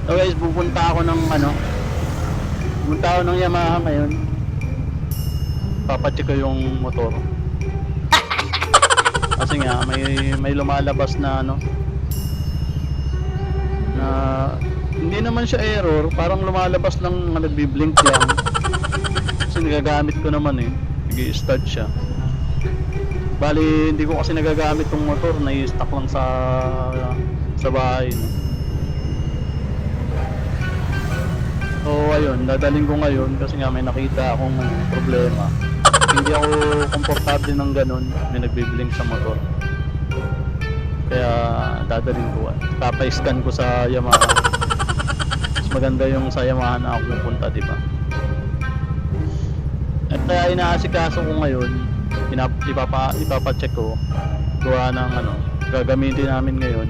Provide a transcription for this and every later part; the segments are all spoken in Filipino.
So guys, pupunta ako ng pupunta ako ng Yamaha ngayon. Papacheck ko yung motor. Kasi nga may lumalabas na na hindi naman siya error, parang lumalabas lang, nagbi-blink lang. Kasi nagagamit ko naman nag-i-start siya. Bali, hindi ko kasi nagagamit tong motor, nai-stock lang sa bahay. So ayun, dadaling ko ngayon kasi nga may nakita akong problema. Hindi ako komportable ng ganun, may nagbi-blink sa motor. Kaya dadaling ko. Papa-scan ko sa Yamaha. Mas maganda yung sa Yamaha na ako pupunta, di ba? At kaya inaasikaso ko ngayon, ipapacheck ko gawa ng gagamitin namin ngayon.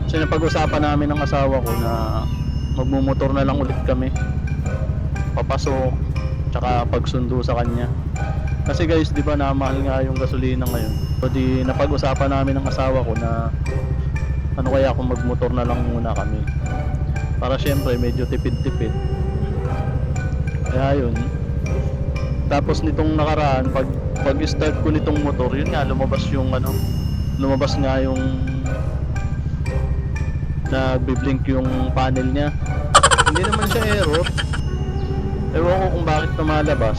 So napag-usapan namin ng asawa ko na magmumotor na lang ulit kami, papasok tsaka pagsundo sa kanya. Kasi guys, di ba namahal nga yung gasolina ngayon. So di napag-usapan namin ng asawa ko na kaya kung magmotor na lang muna kami, para syempre medyo tipid-tipid. Kaya yun. Tapos nitong nakaraan, pag start ko nitong motor, yun nga lumabas nga yung nagbi-blink yung panel niya. Hindi naman siya error. Ewan ko kung bakit lumalabas.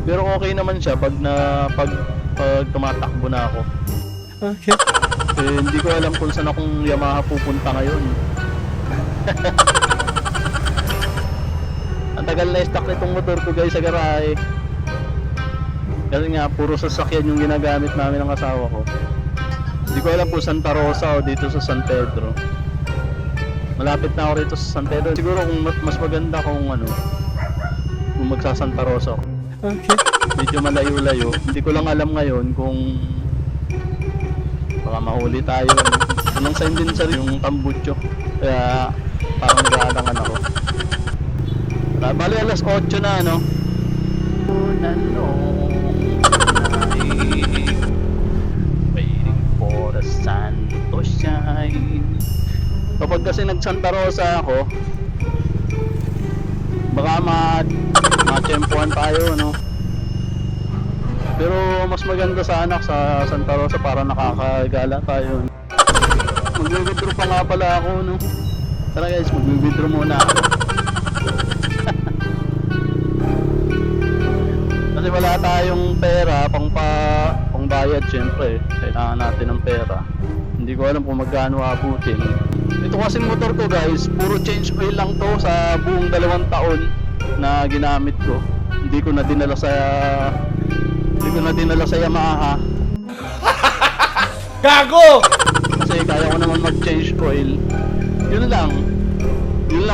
Pero okay naman siya pag tumatakbo na ako. Okay. Hindi ko alam kung saan akong Yamaha pupunta ngayon. Ang tagal na stock nitong motor ko guys sa garahe. Kasi nga puro sasakyan yung ginagamit namin ng asawa ko. Hindi ko alam kung Santa Rosa o dito sa San Pedro. Malapit na ako rito sa San Pedro. Siguro kung mas maganda kung kung magsa Santa Rosa ako. Okay. Medyo malayo-layo. Hindi ko lang alam ngayon kung baka mahuli tayo. Anong sign din sa yung tambutso. Kaya parang nag-aalangan ako. Bali alas 8 na waiting for the sun to shine. Kapag kasi nag Santa Rosa ako, baka ma-tsempuhan tayo pero mas maganda sana sa Santa Rosa para nakakagala tayo. Mag-withdraw pa nga pala ako Tara guys, mag-withdraw muna ako. Kasi wala tayong pera pangbayad, syempre kailangan natin ng pera. Hindi ko alam kung magkano abutin. Ito kasing motor ko guys, puro change oil lang to sa buong 2 taon na ginamit ko. Hindi ko na dinala sa Yamaha. Gago! Kasi kaya ko naman mag-change oil. Yun lang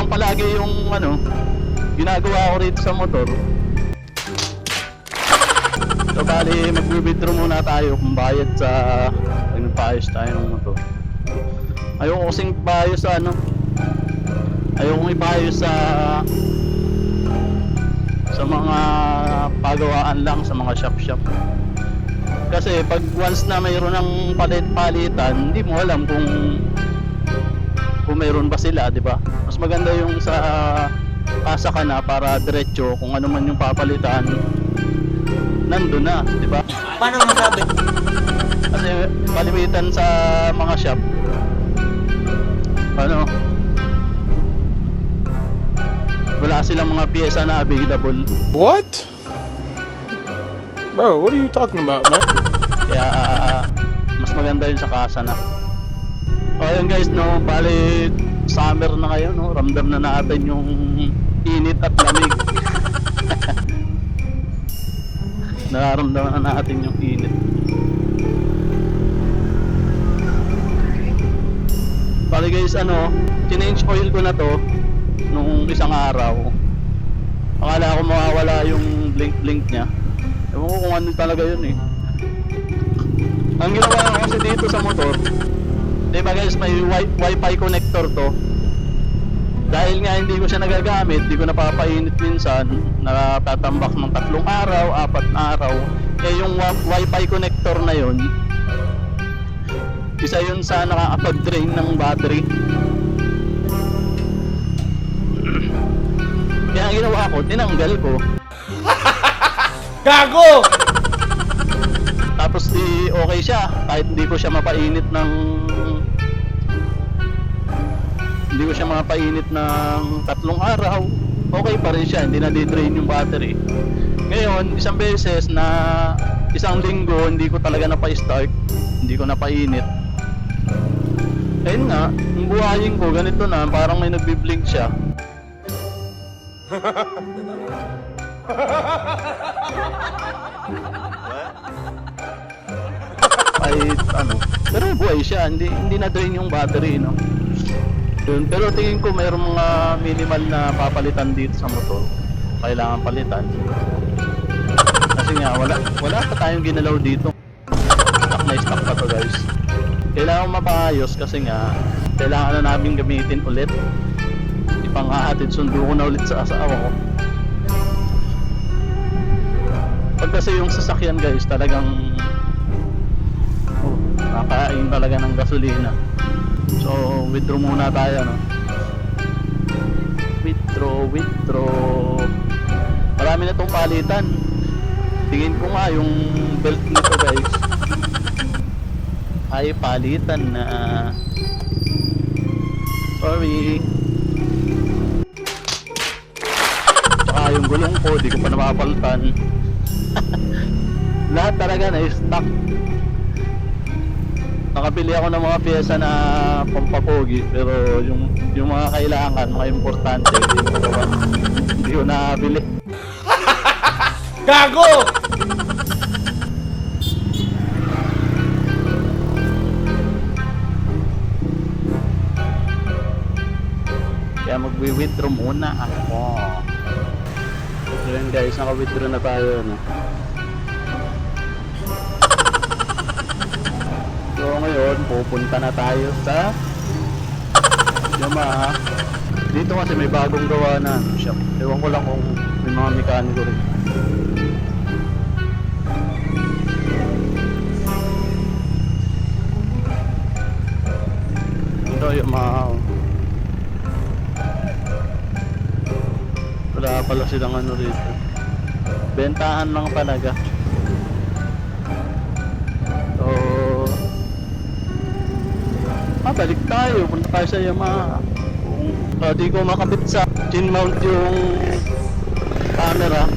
palagi yung ginagawa ko rito sa motor. So bali, mag-withdraw muna tayo kung bayad sa nagpaayos tayo ng motor. Ayoko kasing paayos sa ayoko ipayos sa mga pagawaan lang, sa mga shop. Kasi pag once na mayroon ng palitan, hindi mo alam kung mayroon ba sila, di ba? Mas maganda yung sa pasa ka na para diretso kung ano man yung papalitan, nandun na, di ba? Paano masabi? Kasi palimitan sa mga shop, wala silang mga piyesa na available. What? Bro, what are you talking about, man? Kaya mas maganda yun sa kasa na. O yun guys, bali summer na ngayon, ramdam na natin yung init at lamig. Nararamdaman na natin yung init. Bali guys, change oil ko na to nung isang araw. Akala ko mawawala yung blink niya. Ewan ko kung ano talaga yun Ang ginawa ko kasi dito sa motor, diba guys, may wifi connector to. Dahil nga hindi ko siya nagagamit, hindi ko napapainit minsan, natatambak ng 3 araw, 4 na araw. Yung wifi connector na yun Isa yun sa nakakapag-drain ng battery. Kaya ang ginawa ko, tinanggal ko. Gago! Tapos di okay siya, kahit hindi ko siya mapainit ng tatlong araw, okay pa rin siya, hindi na di-drain yung battery. Ngayon, isang beses na isang linggo hindi ko talaga napa-start, hindi ko napainit. Ayun nga, yung buhayin ko ganito na, parang may nagbi-blink siya. Ay, ano, pero buhay siya, hindi na drain yung battery, no. Yun, pero tingin ko mayroong mga minimal na papalitan dito sa motor. Kailangan palitan. Kasi nga wala pa tayong ginalaw dito. Stock pa to, guys. Kailangan mapaayos kasi nga kailangan na namin gamitin ulit. Ipang-ahatid sundo ko na ulit sa asawa ko. Pag kasi yung sasakyan, guys, talagang nakain talaga ng gasolina. So withdraw muna tayo, no? Withdraw. Marami na itong palitan. Tingin ko nga yung belt nito, guys, ay palitan na. Sorry. Tsaka yung gulong ko, di ko pa napapalitan. Lahat talaga na stock. Nakabili ako ng mga pyesa na pampapogi, pero yung mga kailangan, mga importante, hindi ko nabili. Gago! Kaya magwi-withdraw muna ako. So yun, guys, naka-withdraw na tayo, no? So ngayon, pupunta na tayo sa Yamaha. Dito kasi may bagong gawa na shop. Ewan ko lang kung may mga mekaniko rin. Ito Yamaha. Wala pala silang ano rito. Bentahan lang talaga. Balik tayo, punta tayo sa Yamaha. Di ko makabit sa chin mount yung camera.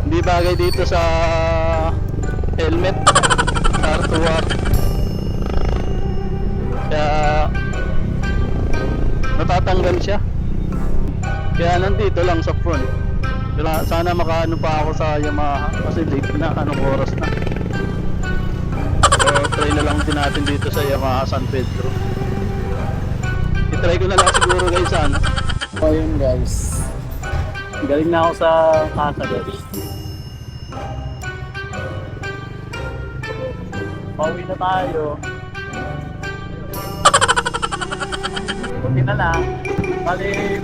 Hindi bagay dito sa helmet, hardware. Kaya natatanggal siya. Kaya nandito lang sa front. Kaya sana makaano pa ako sa Yamaha kasi late na, anong oras na. So try na lang din natin dito sa Yamaha San Pedro. I-try ko na lang siguro, guys, ano. So yun, guys, galing na ako sa kasa, guys. Pauwi na tayo. Kunti na lang. Bali